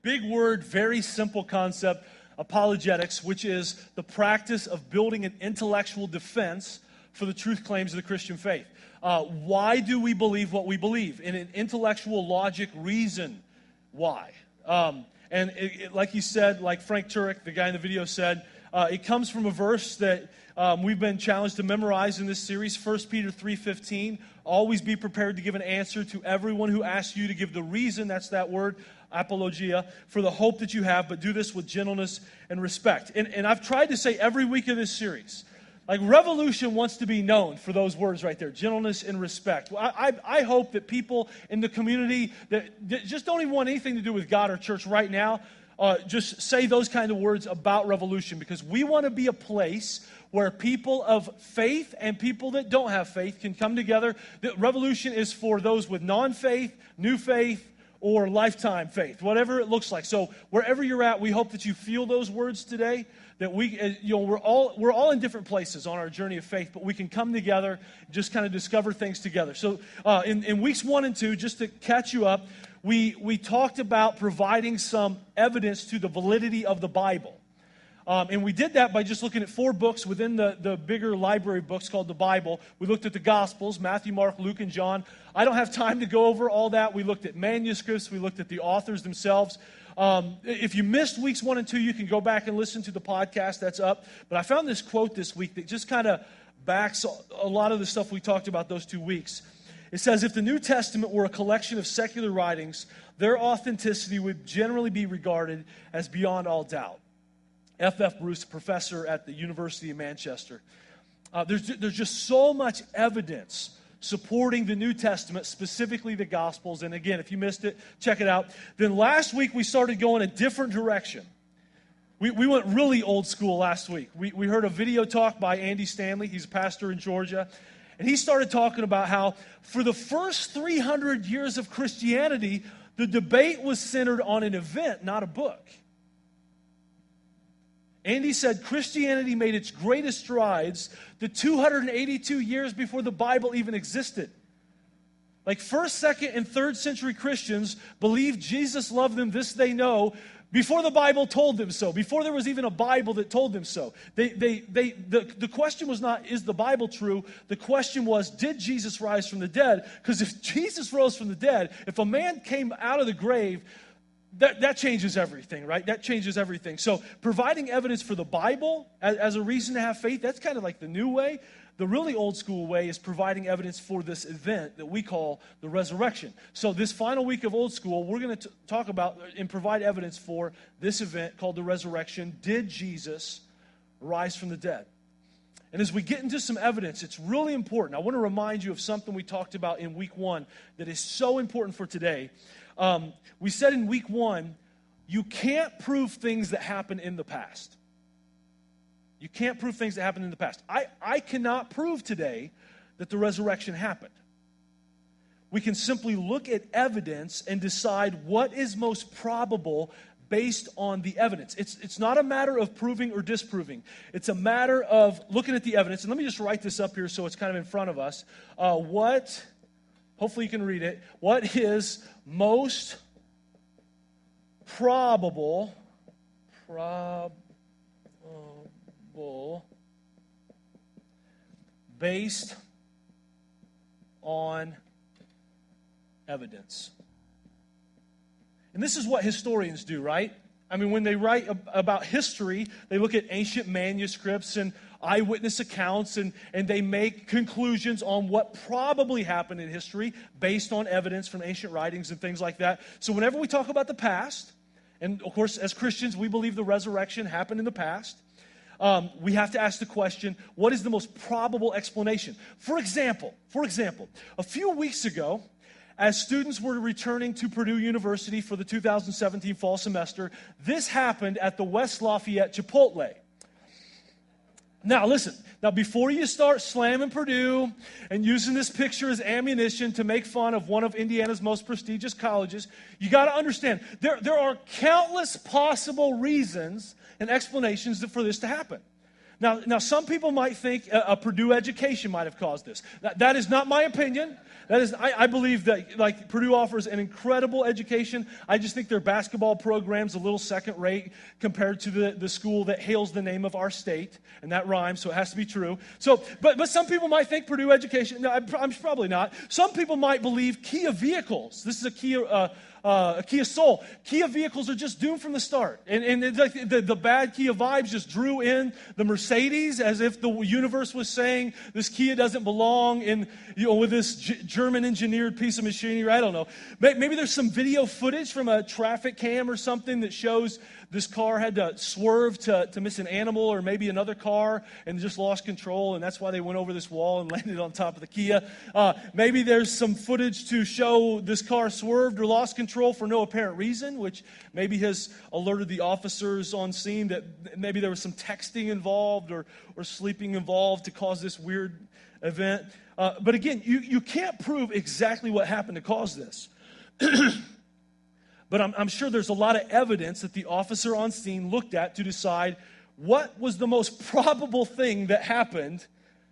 Big word, very simple concept, apologetics, which is the practice of building an intellectual defense for the truth claims of the Christian faith. Why do we believe what we believe? In an intellectual logic reason why. Like you said, like Frank Turek, the guy in the video said, it comes from a verse that we've been challenged to memorize in this series, 1 Peter 3:15. Always be prepared to give an answer to everyone who asks you to give the reason, that's that word, apologia, for the hope that you have, but do this with gentleness and respect. And I've tried to say every week of this series, like Revolution wants to be known for those words right there, gentleness and respect. I hope that people in the community that just don't even want anything to do with God or church right now, just say those kind of words about Revolution, because we want to be a place where people of faith and people that don't have faith can come together. The Revolution is for those with non-faith, new faith, or lifetime faith, whatever it looks like. So wherever you're at, we hope that you feel those words today, that we're all in different places on our journey of faith, but we can come together, just kind of discover things together. So in weeks 1 and 2, just to catch you up, we talked about providing some evidence to the validity of the Bible. And we did that by just looking at 4 books within the bigger library books called the Bible. We looked at the Gospels, Matthew, Mark, Luke, and John. I don't have time to go over all that. We looked at manuscripts. We looked at the authors themselves. If you missed weeks 1 and 2, you can go back and listen to the podcast that's up. But I found this quote this week that just kind of backs a lot of the stuff we talked about those 2 weeks. It says, if the New Testament were a collection of secular writings, their authenticity would generally be regarded as beyond all doubt. F.F. Bruce, professor at the University of Manchester. There's just so much evidence supporting the New Testament, specifically the Gospels. And again, if you missed it, check it out. Then last week, we started going a different direction. We went really old school last week. We heard a video talk by Andy Stanley. He's a pastor in Georgia. And he started talking about how for the first 300 years of Christianity, the debate was centered on an event, not a book. Andy said Christianity made its greatest strides the 282 years before the Bible even existed. Like 1st, 2nd, and 3rd century Christians believed Jesus loved them, this they know, before the Bible told them so, before there was even a Bible that told them so. The question was not, is the Bible true? The question was, did Jesus rise from the dead? Because if Jesus rose from the dead, if a man came out of the grave, that changes everything, right? That changes everything. So providing evidence for the Bible as a reason to have faith, that's kind of like the new way. The really old school way is providing evidence for this event that we call the resurrection. So this final week of old school, we're going to talk about and provide evidence for this event called the resurrection. Did Jesus rise from the dead? And as we get into some evidence, it's really important. I want to remind you of something we talked about in week 1 that is so important for today. We said in week 1, you can't prove things that happened in the past. You can't prove things that happened in the past. I cannot prove today that the resurrection happened. We can simply look at evidence and decide what is most probable based on the evidence. It's not a matter of proving or disproving. It's a matter of looking at the evidence. And let me just write this up here so it's kind of in front of us. Hopefully you can read it. What is most probable based on evidence? And this is what historians do, right? I mean, when they write about history, they look at ancient manuscripts and eyewitness accounts, and they make conclusions on what probably happened in history based on evidence from ancient writings and things like that. So whenever we talk about the past, and of course, as Christians, we believe the resurrection happened in the past, we have to ask the question, what is the most probable explanation? For example, a few weeks ago, as students were returning to Purdue University for the 2017 fall semester, this happened at the West Lafayette Chipotle. Now listen, before you start slamming Purdue and using this picture as ammunition to make fun of one of Indiana's most prestigious colleges, you got to understand, there are countless possible reasons and explanations for this to happen. Now, some people might think a Purdue education might have caused this. That is not my opinion. I believe that like Purdue offers an incredible education. I just think their basketball program's a little second rate compared to the school that hails the name of our state, and that rhymes, so it has to be true. So, but some people might think Purdue education. No, I'm probably not. Some people might believe Kia vehicles. This is a Kia Soul. Kia vehicles are just doomed from the start. And it's like the bad Kia vibes just drew in the Mercedes as if the universe was saying this Kia doesn't belong in, with this German engineered piece of machinery. I don't know. Maybe there's some video footage from a traffic cam or something that shows this car had to swerve to miss an animal or maybe another car and just lost control, and that's why they went over this wall and landed on top of the Kia. Maybe there's some footage to show this car swerved or lost control for no apparent reason, which maybe has alerted the officers on scene that maybe there was some texting involved or sleeping involved to cause this weird event. But again, you can't prove exactly what happened to cause this. But I'm sure there's a lot of evidence that the officer on scene looked at to decide what was the most probable thing that happened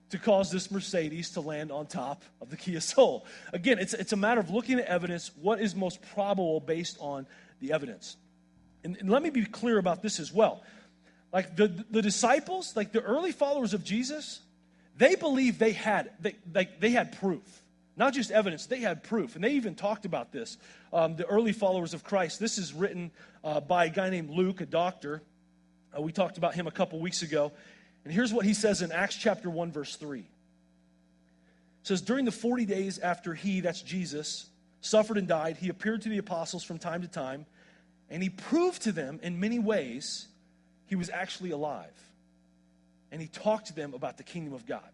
to cause this Mercedes to land on top of the Kia Soul. Again, it's a matter of looking at evidence, what is most probable based on the evidence. And let me be clear about this as well. Like the disciples, like the early followers of Jesus, they believed they had proof. Not just evidence, they had proof. And they even talked about this, the early followers of Christ. This is written by a guy named Luke, a doctor. We talked about him a couple weeks ago. And here's what he says in Acts chapter 1, verse 3. It says, during the 40 days after he, that's Jesus, suffered and died, he appeared to the apostles from time to time, and he proved to them in many ways he was actually alive. And he talked to them about the kingdom of God.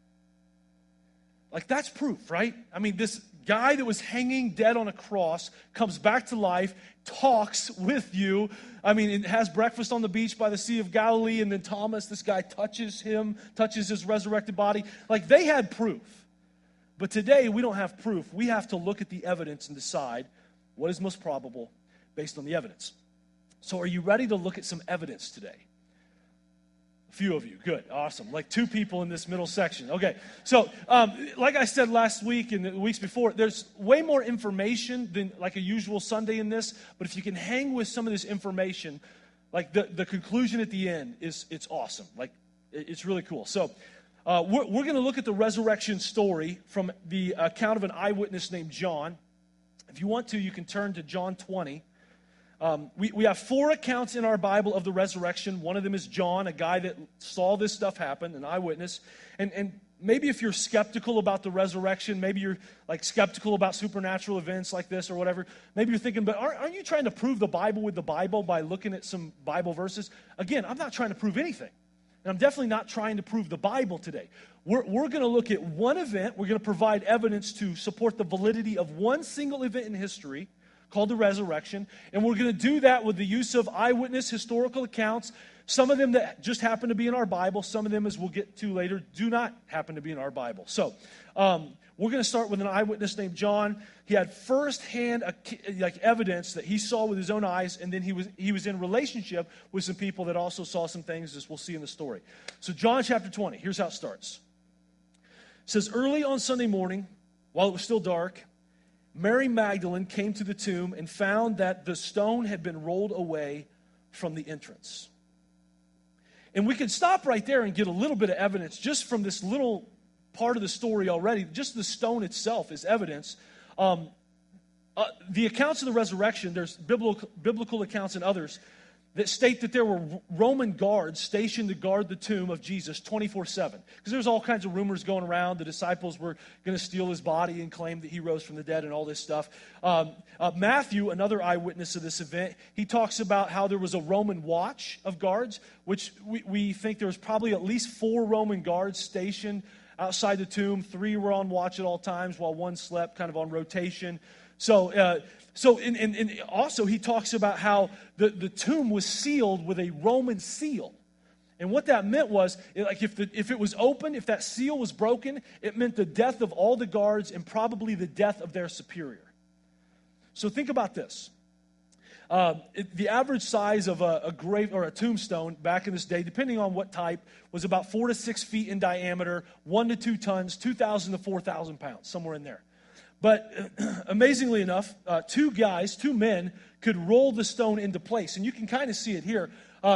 Like, that's proof, right? I mean, this guy that was hanging dead on a cross comes back to life, talks with you. I mean, it has breakfast on the beach by the Sea of Galilee, and then Thomas, this guy, touches his resurrected body. Like, they had proof. But today, we don't have proof. We have to look at the evidence and decide what is most probable based on the evidence. So are you ready to look at some evidence today? A few of you. Good. Awesome. Like 2 people in this middle section. Okay. So, like I said last week and the weeks before, there's way more information than like a usual Sunday in this. But if you can hang with some of this information, like the conclusion at the end it's awesome. Like, it's really cool. So, we're going to look at the resurrection story from the account of an eyewitness named John. If you want to, you can turn to John 20. We have 4 accounts in our Bible of the resurrection. One of them is John, a guy that saw this stuff happen, an eyewitness. And maybe if you're skeptical about the resurrection, maybe you're like skeptical about supernatural events like this or whatever, maybe you're thinking, but aren't you trying to prove the Bible with the Bible by looking at some Bible verses? Again, I'm not trying to prove anything. And I'm definitely not trying to prove the Bible today. We're going to look at one event. We're going to provide evidence to support the validity of one single event in history called the resurrection, and we're going to do that with the use of eyewitness historical accounts, some of them that just happen to be in our Bible, some of them, as we'll get to later, do not happen to be in our Bible. So we're going to start with an eyewitness named John. He had firsthand evidence that he saw with his own eyes, and then he was in relationship with some people that also saw some things, as we'll see in the story. So John chapter 20, here's how it starts. It says, early on Sunday morning, while it was still dark, Mary Magdalene came to the tomb and found that the stone had been rolled away from the entrance. And we could stop right there and get a little bit of evidence just from this little part of the story already. Just the stone itself is evidence. The accounts of the resurrection, there's biblical accounts and others that state that there were Roman guards stationed to guard the tomb of Jesus 24/7. Because there's all kinds of rumors going around. The disciples were going to steal his body and claim that he rose from the dead and all this stuff. Matthew, another eyewitness of this event, he talks about how there was a Roman watch of guards, which we think there was probably at least 4 Roman guards stationed outside the tomb. 3 were on watch at all times while 1 slept, kind of on rotation. So also he talks about how the tomb was sealed with a Roman seal. And what that meant was, like if it was open, if that seal was broken, it meant the death of all the guards and probably the death of their superior. So think about this. The average size of a grave or a tombstone back in this day, depending on what type, was about 4 to 6 feet in diameter, 1 to 2 tons, 2,000 to 4,000 pounds, somewhere in there. But amazingly enough, two men, could roll the stone into place. And you can kind of see it here.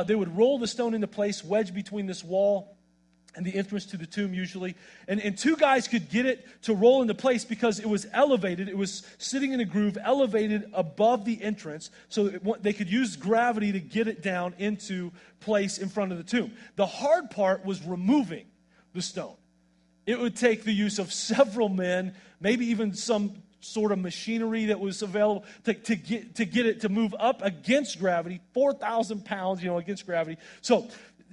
They would roll the stone into place, wedged between this wall and the entrance to the tomb usually. And two guys could get it to roll into place because it was elevated. It was sitting in a groove, elevated above the entrance, so they could use gravity to get it down into place in front of the tomb. The hard part was removing the stone. It would take the use of several men, maybe even some sort of machinery that was available to get it to move up against gravity, 4,000 pounds, against gravity. So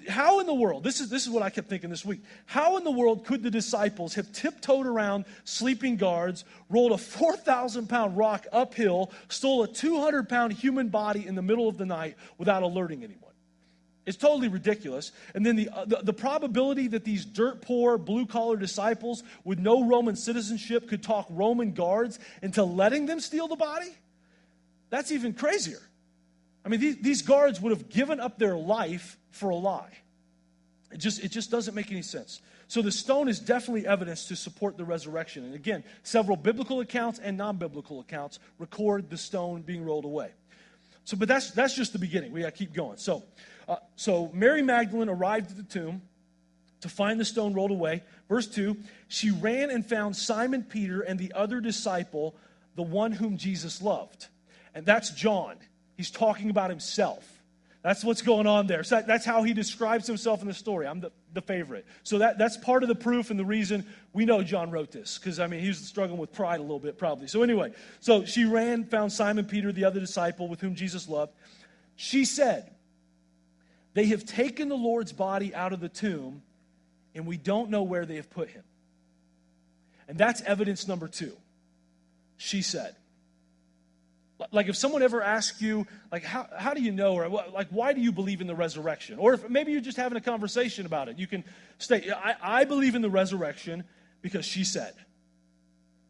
how in the world, this is what I kept thinking this week, how in the world could the disciples have tiptoed around sleeping guards, rolled a 4,000-pound rock uphill, stole a 200-pound human body in the middle of the night without alerting anyone? It's totally ridiculous. And then the probability that these dirt-poor, blue-collar disciples with no Roman citizenship could talk Roman guards into letting them steal the body, that's even crazier. I mean, these guards would have given up their life for a lie. It just doesn't make any sense. So the stone is definitely evidence to support the resurrection. And again, several biblical accounts and non-biblical accounts record the stone being rolled away. But that's just the beginning. We got to keep going. So Mary Magdalene arrived at the tomb to find the stone rolled away. Verse 2, she ran and found Simon Peter and the other disciple, the one whom Jesus loved. And that's John. He's talking about himself. That's what's going on there. So that's how he describes himself in the story. I'm the favorite. So that's part of the proof and the reason we know John wrote this. Because, he was struggling with pride a little bit probably. So anyway, so she ran, found Simon Peter, the other disciple with whom Jesus loved. She said, "They have taken the Lord's body out of the tomb, and we don't know where they have put him." And that's evidence number 2. She said. Like if someone ever asks you, like, how do you know, or like, why do you believe in the resurrection? Or if maybe you're just having a conversation about it, you can state, I believe in the resurrection because she said.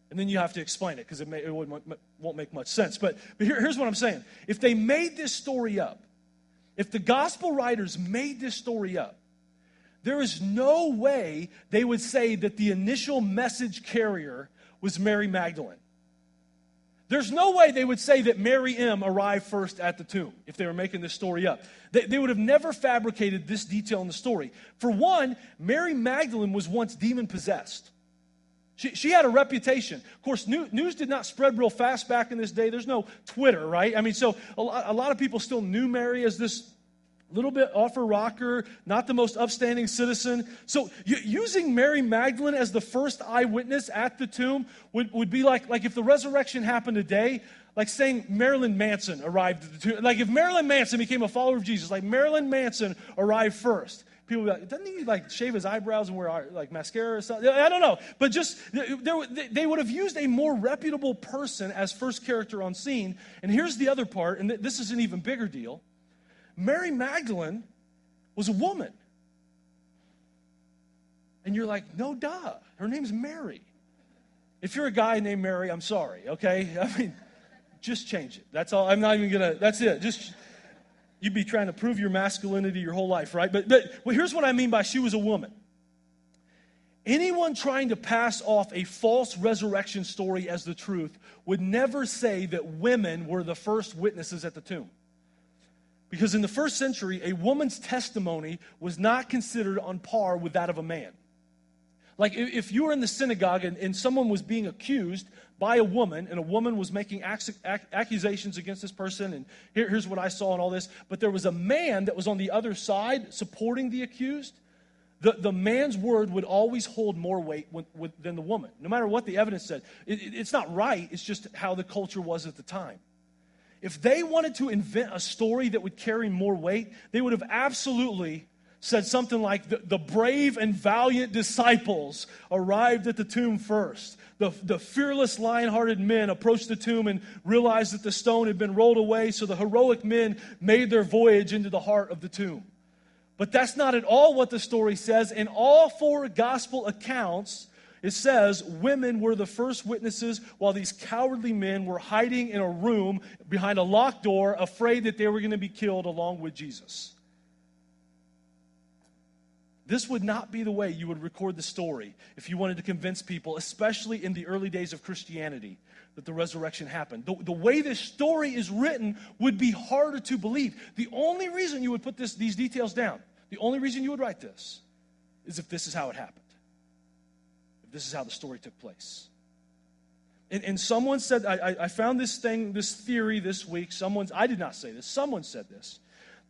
And then you have to explain it because it won't make much sense. But here's what I'm saying. If they made this story up, if the gospel writers made this story up, there is no way they would say that the initial message carrier was Mary Magdalene. There's no way they would say that Mary M. arrived first at the tomb if they were making this story up. They would have never fabricated this detail in the story. For one, Mary Magdalene was once demon-possessed. She had a reputation. Of course, news did not spread real fast back in this day. There's no Twitter, right? So a lot of people still knew Mary as this little bit off her rocker, not the most upstanding citizen. So using Mary Magdalene as the first eyewitness at the tomb would be like if the resurrection happened today, like saying Marilyn Manson arrived at the tomb. Like if Marilyn Manson became a follower of Jesus, like Marilyn Manson arrived first. People would be like, doesn't he shave his eyebrows and wear mascara or something? I don't know. But just, they would have used a more reputable person as first character on scene. And here's the other part, and this is an even bigger deal. Mary Magdalene was a woman. And you're like, no duh. Her name's Mary. If you're a guy named Mary, I'm sorry, okay? Just change it. That's all. I'm not even going to, that's it. You'd be trying to prove your masculinity your whole life, right? But here's what I mean by she was a woman. Anyone trying to pass off a false resurrection story as the truth would never say that women were the first witnesses at the tomb. Because in the first century, a woman's testimony was not considered on par with that of a man. Like if you were in the synagogue and someone was being accused by a woman, and a woman was making accusations against this person, and here's what I saw and all this, but there was a man that was on the other side supporting the accused, the man's word would always hold more weight than the woman, no matter what the evidence said. It's not right, it's just how the culture was at the time. If they wanted to invent a story that would carry more weight, they would have absolutely said something like, the brave and valiant disciples arrived at the tomb first. The fearless, lion-hearted men approached the tomb and realized that the stone had been rolled away, so the heroic men made their voyage into the heart of the tomb. But that's not at all what the story says. In all 4 gospel accounts, It says women were the first witnesses while these cowardly men were hiding in a room behind a locked door, afraid that they were going to be killed along with Jesus. This would not be the way you would record the story if you wanted to convince people, especially in the early days of Christianity, that the resurrection happened. The way this story is written would be harder to believe. The only reason you would put these details down, the only reason you would write this, is if this is how it happened. If this is how the story took place. And someone said, I found this theory this week. I did not say this. Someone said this,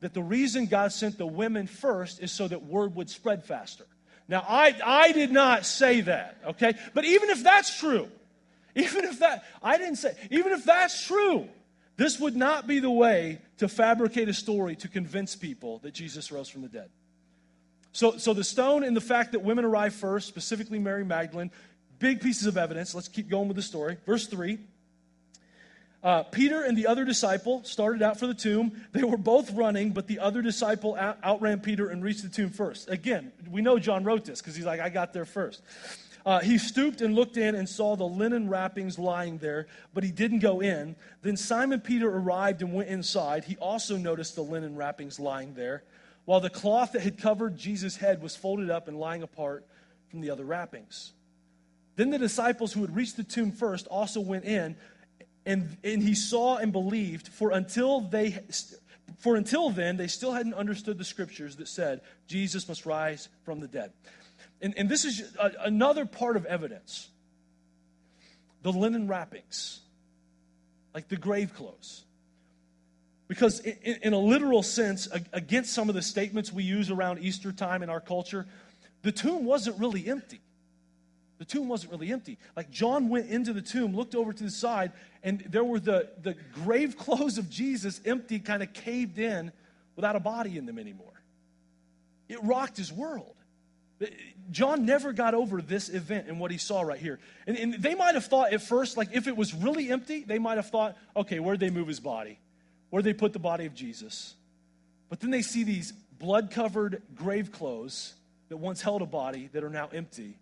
that the reason God sent the women first is so that word would spread faster. Now, I did not say that, okay? But even if that's true, even if that's true, this would not be the way to fabricate a story to convince people that Jesus rose from the dead. So the stone and the fact that women arrived first, specifically Mary Magdalene, big pieces of evidence. Let's keep going with the story. Verse 3. Peter and the other disciple started out for the tomb. They were both running, but the other disciple outran Peter and reached the tomb first. Again, we know John wrote this because he's like, I got there first. He stooped and looked in and saw the linen wrappings lying there, but he didn't go in. Then Simon Peter arrived and went inside. He also noticed the linen wrappings lying there, while the cloth that had covered Jesus' head was folded up and lying apart from the other wrappings. Then the disciples who had reached the tomb first also went in, and he saw and believed, for until then, they still hadn't understood the scriptures that said Jesus must rise from the dead. And this is another part of evidence. The linen wrappings, like the grave clothes. Because in a literal sense, against some of the statements we use around Easter time in our culture, the tomb wasn't really empty. The tomb wasn't really empty. Like John went into the tomb, looked over to the side, and there were the grave clothes of Jesus empty, kind of caved in, without a body in them anymore. It rocked his world. John never got over this event and what he saw right here. And they might have thought at first, like if it was really empty, they might have thought, okay, where'd they move his body? Where'd they put the body of Jesus? But then they see these blood-covered grave clothes that once held a body that are now empty.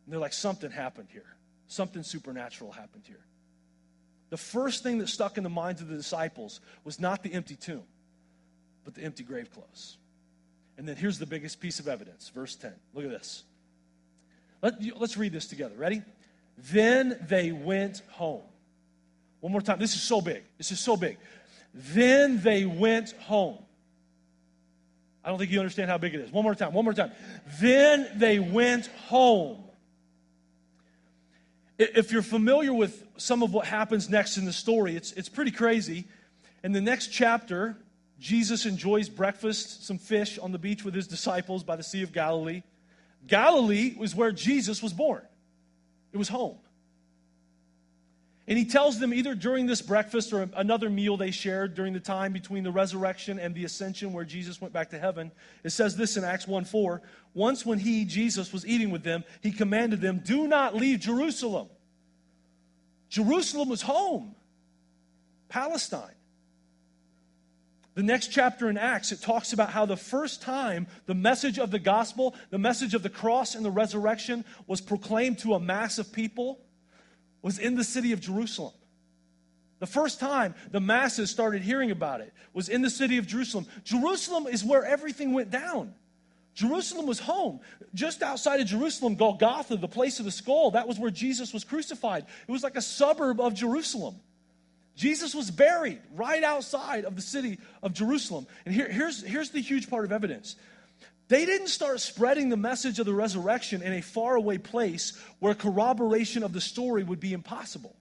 And they're like, something happened here. Something supernatural happened here. The first thing that stuck in the minds of the disciples was not the empty tomb, but the empty grave clothes. And then here's the biggest piece of evidence, verse 10. Look at this. Let's read this together. Ready? Then they went home. One more time. This is so big. This is so big. Then they went home. I don't think you understand how big it is. One more time. One more time. Then they went home. If you're familiar with some of what happens next in the story, it's pretty crazy. In the next chapter, Jesus enjoys breakfast, some fish on the beach with his disciples by the Sea of Galilee. Galilee was where Jesus was born. It was home. And he tells them either during this breakfast or another meal they shared during the time between the resurrection and the ascension where Jesus went back to heaven. It says this in Acts 1:4. Once when he, Jesus, was eating with them, he commanded them, do not leave Jerusalem. Jerusalem was home. Palestine. The next chapter in Acts, it talks about how the first time the message of the gospel, the message of the cross and the resurrection was proclaimed to a mass of people was in the city of Jerusalem. The first time the masses started hearing about it was in the city of Jerusalem. Jerusalem is where everything went down. Jerusalem was home. Just outside of Jerusalem, Golgotha, the place of the skull, that was where Jesus was crucified. It was like a suburb of Jerusalem. Jesus was buried right outside of the city of Jerusalem. And here's the huge part of evidence. They didn't start spreading the message of the resurrection in a faraway place where corroboration of the story would be impossible.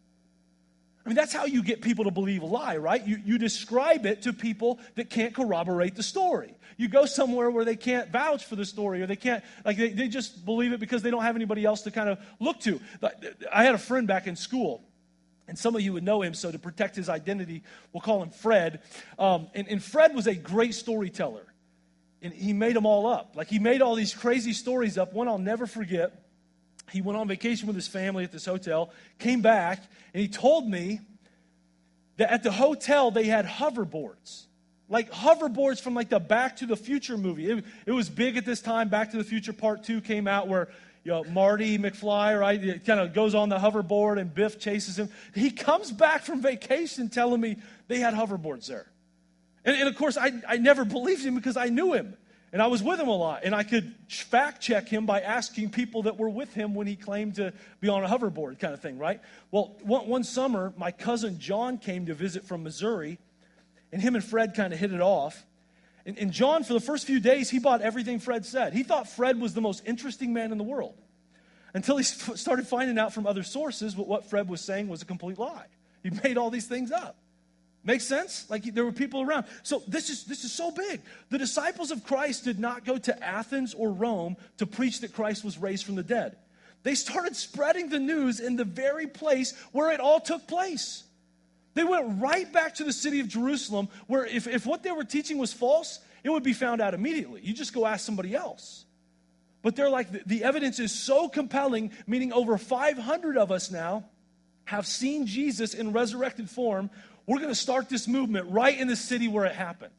I mean, that's how you get people to believe a lie, right? You describe it to people that can't corroborate the story. You go somewhere where they can't vouch for the story, or they can't, like they just believe it because they don't have anybody else to kind of look to. I had a friend back in school, and some of you would know him, so to protect his identity, we'll call him Fred. And Fred was a great storyteller. And he made them all up. Like, he made all these crazy stories up. One I'll never forget. He went on vacation with his family at this hotel, came back, and he told me that at the hotel they had hoverboards. Like hoverboards from like the Back to the Future movie. It was big at this time. Back to the Future Part 2 came out where, Marty McFly, right? He kind of goes on the hoverboard and Biff chases him. He comes back from vacation telling me they had hoverboards there. And of course, I never believed him because I knew him. And I was with him a lot. And I could fact check him by asking people that were with him when he claimed to be on a hoverboard kind of thing, right? Well, one summer, my cousin John came to visit from Missouri. And him and Fred kind of hit it off. And John, for the first few days, he bought everything Fred said. He thought Fred was the most interesting man in the world. Until he started finding out from other sources what Fred was saying was a complete lie. He made all these things up. Make sense? Like there were people around. So this is so big. The disciples of Christ did not go to Athens or Rome to preach that Christ was raised from the dead. They started spreading the news in the very place where it all took place. They went right back to the city of Jerusalem, where if what they were teaching was false, it would be found out immediately. You just go ask somebody else. But they're like, the evidence is so compelling, meaning over 500 of us now have seen Jesus in resurrected form. We're going to start this movement right in the city where it happened.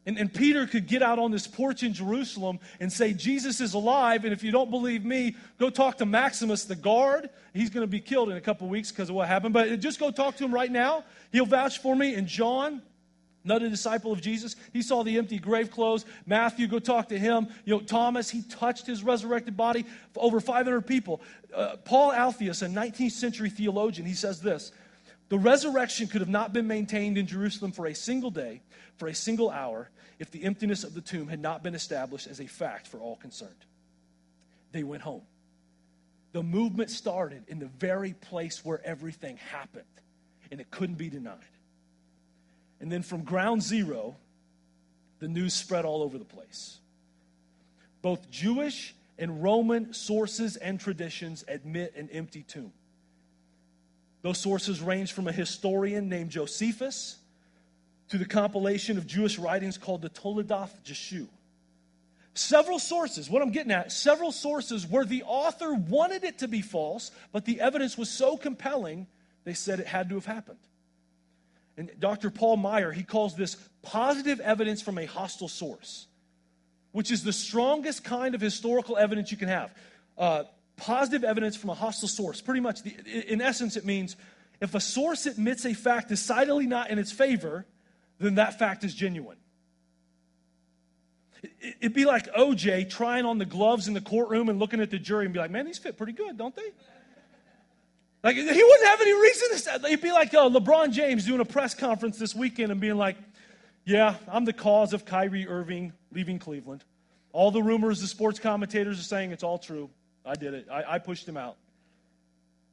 And Peter could get out on this porch in Jerusalem and say, Jesus is alive, and if you don't believe me, go talk to Maximus, the guard. He's going to be killed in a couple weeks because of what happened, but just go talk to him right now. He'll vouch for me. And John, another disciple of Jesus, he saw the empty grave clothes. Matthew, go talk to him. Thomas, he touched his resurrected body. Over 500 people. Paul Alpheus, a 19th century theologian, he says this: the resurrection could have not been maintained in Jerusalem for a single day, for a single hour, if the emptiness of the tomb had not been established as a fact for all concerned. They went home. The movement started in the very place where everything happened, and it couldn't be denied. And then from ground zero, the news spread all over the place. Both Jewish and Roman sources and traditions admit an empty tomb. Those sources range from a historian named Josephus to the compilation of Jewish writings called the Toledoth Jeshu. Several sources, what I'm getting at, several sources where the author wanted it to be false, but the evidence was so compelling, they said it had to have happened. And Dr. Paul Meyer, he calls this positive evidence from a hostile source, which is the strongest kind of historical evidence you can have. Positive evidence from a hostile source. Pretty much, in essence, it means if a source admits a fact decidedly not in its favor, then that fact is genuine. It'd be like OJ trying on the gloves in the courtroom and looking at the jury and be like, man, these fit pretty good, don't they? Like, he wouldn't have any reason to say. It'd be like LeBron James doing a press conference this weekend and being like, yeah, I'm the cause of Kyrie Irving leaving Cleveland. All the rumors the sports commentators are saying, it's all true. I did it. I pushed him out.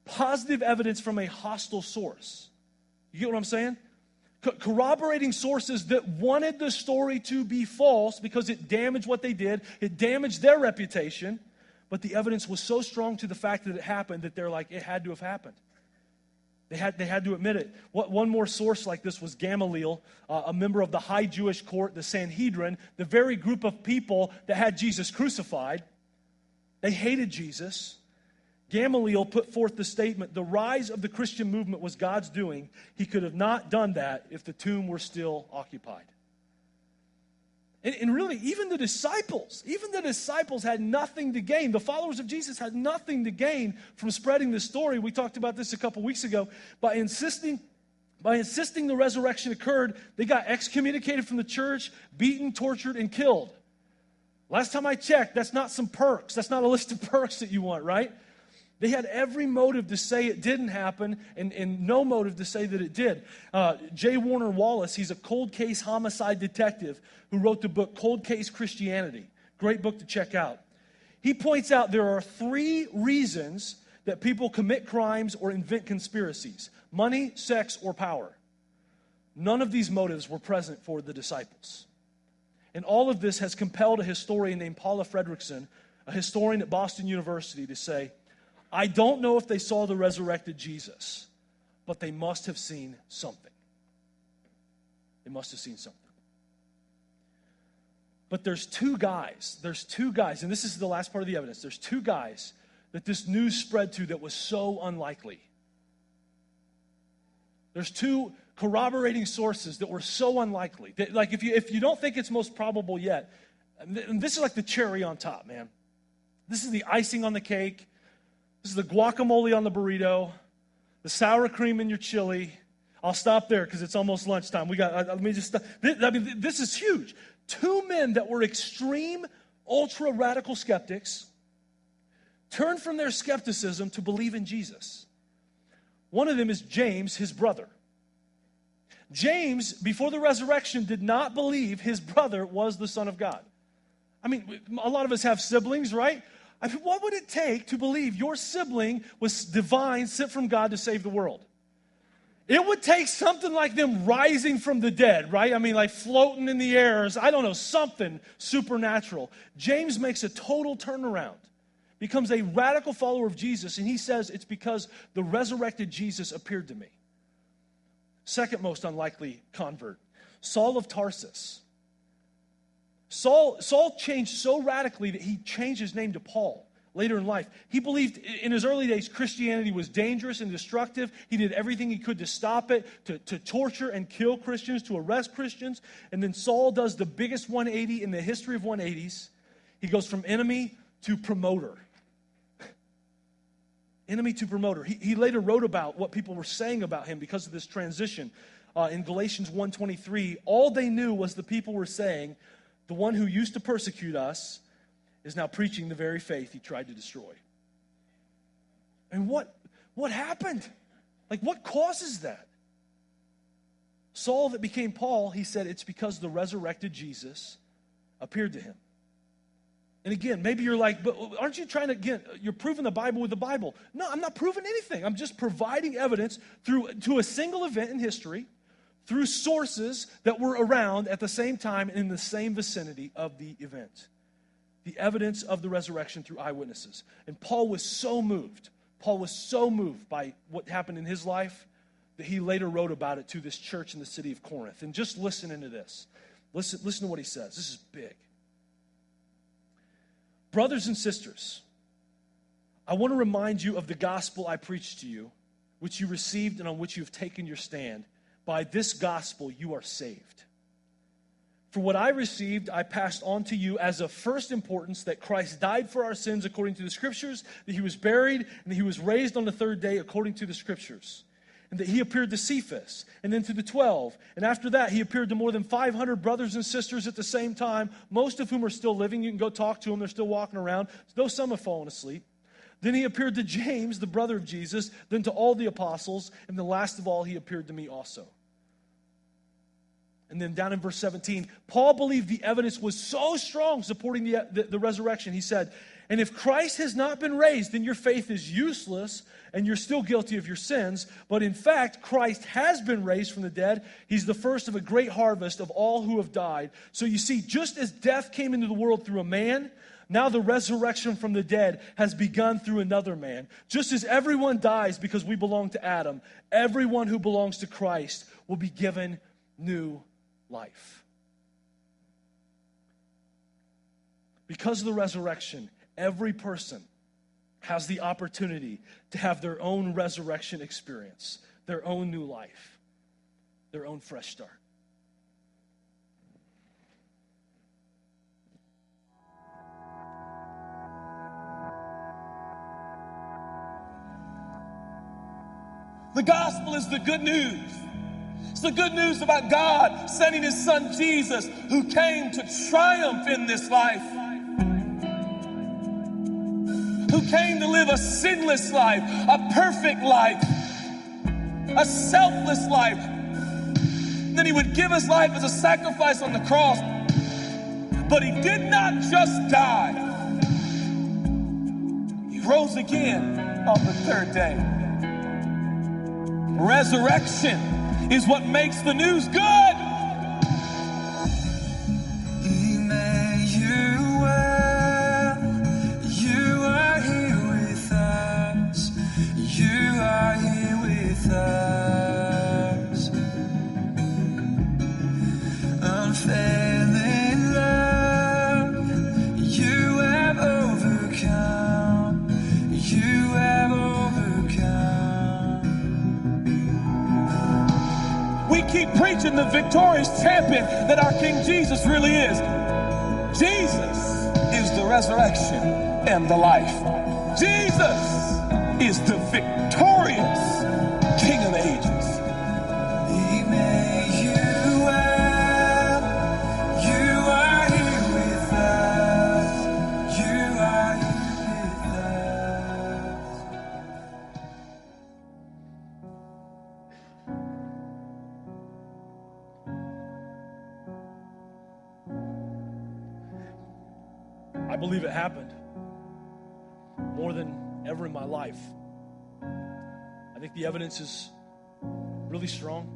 Positive evidence from a hostile source. You get what I'm saying? Corroborating sources that wanted the story to be false because it damaged what they did. It damaged their reputation. But the evidence was so strong to the fact that it happened that they're like, it had to have happened. They had to admit it. One more source like this was Gamaliel, a member of the high Jewish court, the Sanhedrin, the very group of people that had Jesus crucified. They hated Jesus. Gamaliel put forth the statement, the rise of the Christian movement was God's doing. He could have not done that if the tomb were still occupied. And really, even the disciples had nothing to gain. The followers of Jesus had nothing to gain from spreading this story. We talked about this a couple weeks ago. By insisting the resurrection occurred, they got excommunicated from the church, beaten, tortured, and killed. Last time I checked, that's not some perks. That's not a list of perks that you want, right? They had every motive to say it didn't happen and no motive to say that it did. J. Warner Wallace, he's a cold case homicide detective who wrote the book Cold Case Christianity. Great book to check out. He points out there are 3 reasons that people commit crimes or invent conspiracies: money, sex, or power. None of these motives were present for the disciples. And all of this has compelled a historian named Paula Fredrickson, a historian at Boston University, to say, I don't know if they saw the resurrected Jesus, but they must have seen something. They must have seen something. But there's two guys, and this is the last part of the evidence. There's 2 guys that this news spread to that was so unlikely. There's 2 corroborating sources that were so unlikely. That, like, if you don't think it's most probable yet, and this is like the cherry on top, man. This is the icing on the cake. This is the guacamole on the burrito, the sour cream in your chili. I'll stop there because it's almost lunchtime. Let me just stop. This is huge. Two men that were extreme, ultra-radical skeptics turned from their skepticism to believe in Jesus. One of them is James, his brother. James, before the resurrection, did not believe his brother was the Son of God. I mean, a lot of us have siblings, right? I mean, what would it take to believe your sibling was divine, sent from God to save the world? It would take something like them rising from the dead, right? I mean, like floating in the air, I don't know, something supernatural. James makes a total turnaround, becomes a radical follower of Jesus, and he says it's because the resurrected Jesus appeared to me. Second most unlikely convert, Saul of Tarsus. Saul changed so radically that he changed his name to Paul later in life. He believed in his early days Christianity was dangerous and destructive. He did everything he could to stop it, to torture and kill Christians, to arrest Christians. And then Saul does the biggest 180 in the history of 180s. He goes from enemy to promoter. Enemy to promoter. He later wrote about what people were saying about him because of this transition. In Galatians 1:23, all they knew was the people were saying, the one who used to persecute us is now preaching the very faith he tried to destroy. And what happened? Like, what causes that? Saul that became Paul, he said it's because the resurrected Jesus appeared to him. And again, maybe you're like, but aren't you trying to, you're proving the Bible with the Bible. No, I'm not proving anything. I'm just providing evidence to a single event in history, through sources that were around at the same time and in the same vicinity of the event. The evidence of the resurrection through eyewitnesses. And Paul was so moved by what happened in his life that he later wrote about it to this church in the city of Corinth. And just listen into this. Listen to what he says. This is big. Brothers and sisters, I want to remind you of the gospel I preached to you, which you received and on which you have taken your stand. By this gospel you are saved. For what I received, I passed on to you as of first importance, that Christ died for our sins according to the Scriptures, that he was buried, and that he was raised on the third day according to the Scriptures, and that he appeared to Cephas, and then to the 12. And after that, he appeared to more than 500 brothers and sisters at the same time, most of whom are still living. You can go talk to them. They're still walking around, though some have fallen asleep. Then he appeared to James, the brother of Jesus, then to all the apostles, and then last of all, he appeared to me also. And then down in verse 17, Paul believed the evidence was so strong supporting the resurrection. He said, and if Christ has not been raised, then your faith is useless and you're still guilty of your sins. But in fact, Christ has been raised from the dead. He's the first of a great harvest of all who have died. So you see, just as death came into the world through a man, now the resurrection from the dead has begun through another man. Just as everyone dies because we belong to Adam, everyone who belongs to Christ will be given new life. Because of the resurrection, every person has the opportunity to have their own resurrection experience, their own new life, their own fresh start. The gospel is the good news. It's the good news about God sending his son Jesus, who came to triumph in this life, who came to live a sinless life, a perfect life, a selfless life. Then he would give his life as a sacrifice on the cross. But he did not just die. He rose again on the third day. Resurrection is what makes the news good. Emmanuel, you are here with us. You are here with us. Unfailing love, you have overcome. You have overcome. We keep preaching the victorious champion that our King Jesus really is. Jesus is the resurrection. am the life. Jesus is the victorious King of ages. He made you well. You are here with us. You are here with us. I believe it happened more than ever in my life. I think the evidence is really strong.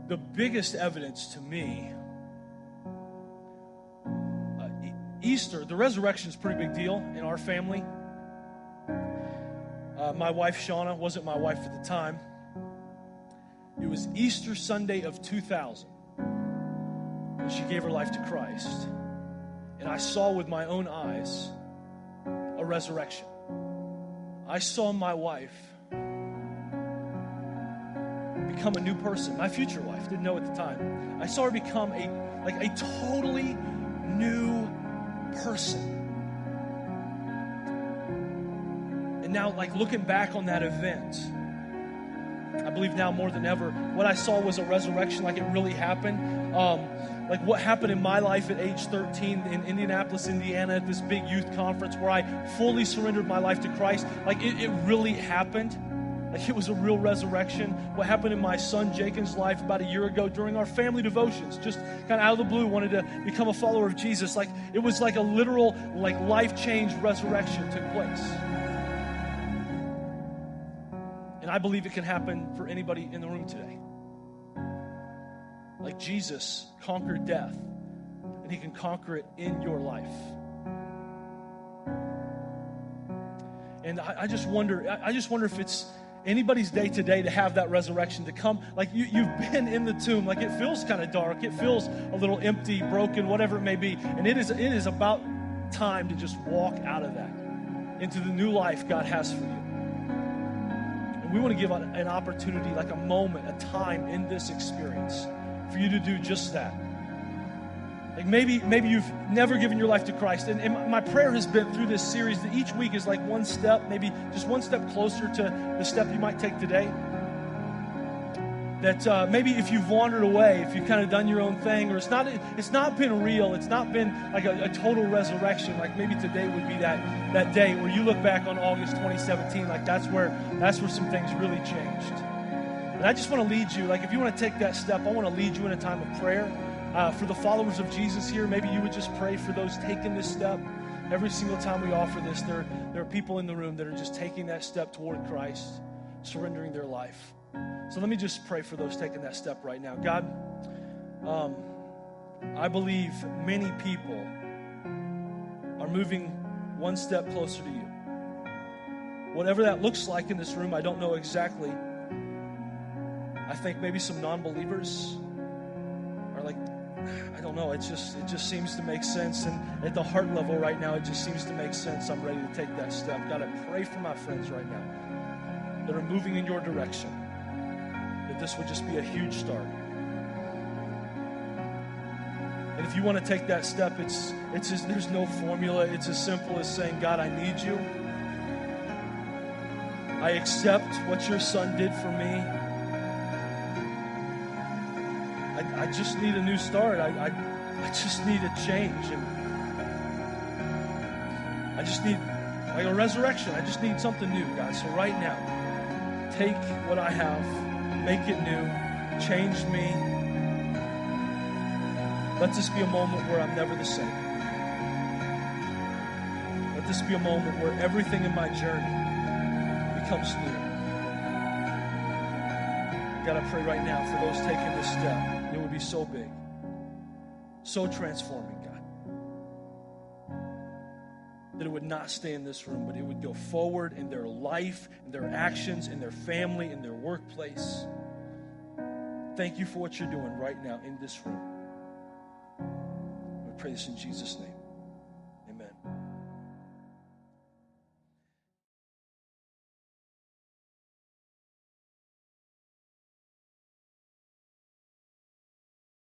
The biggest evidence to me, Easter, the resurrection is a pretty big deal in our family. My wife, Shauna, wasn't my wife at the time. It was Easter Sunday of 2000 when she gave her life to Christ. And I saw with my own eyes a resurrection. I saw my wife become a new person. My future wife, didn't know at the time. I saw her become a totally new person. And now, looking back on that event, I believe now more than ever, what I saw was a resurrection, it really happened. What happened in my life at age 13 in Indianapolis, Indiana, at this big youth conference where I fully surrendered my life to Christ, it really happened. It was a real resurrection. What happened in my son Jacob's life about a year ago during our family devotions, just kind of out of the blue, wanted to become a follower of Jesus. It was like a literal, life change resurrection took place. And I believe it can happen for anybody in the room today. Jesus conquered death, and he can conquer it in your life. And I just wonder if it's anybody's day today to have that resurrection, to come, you've been in the tomb, it feels kind of dark, it feels a little empty, broken, whatever it may be, and it is about time to just walk out of that into the new life God has for you. And we want to give an opportunity, a moment, a time in this experience for you to do just that. Maybe you've never given your life to Christ. And my prayer has been through this series that each week is one step, maybe just one step closer to the step you might take today. That maybe if you've wandered away, if you've kind of done your own thing, or it's not been real, it's not been a total resurrection, maybe today would be that day where you look back on August 2017, that's where some things really changed. And I just want to lead you, if you want to take that step, I want to lead you in a time of prayer. For the followers of Jesus here, maybe you would just pray for those taking this step. Every single time we offer this, there are people in the room that are just taking that step toward Christ, surrendering their life. So let me just pray for those taking that step right now. God, I believe many people are moving one step closer to you. Whatever that looks like in this room, I don't know exactly. I think maybe some non-believers are I don't know, it just seems to make sense. And at the heart level right now, it just seems to make sense. I'm ready to take that step. God, I pray for my friends right now that are moving in your direction, that this would just be a huge start. And if you want to take that step, it's just, there's no formula. It's as simple as saying, God, I need you. I accept what your son did for me. I just need a new start. I just need a change. And I just need a resurrection. I just need something new, God. So right now, take what I have, make it new, change me. Let this be a moment where I'm never the same. Let this be a moment where everything in my journey becomes new. God, I pray right now for those taking this step. It would be so big, so transforming, God, that it would not stay in this room, but it would go forward in their life, in their actions, in their family, in their workplace. Thank you for what you're doing right now in this room. We pray this in Jesus' name.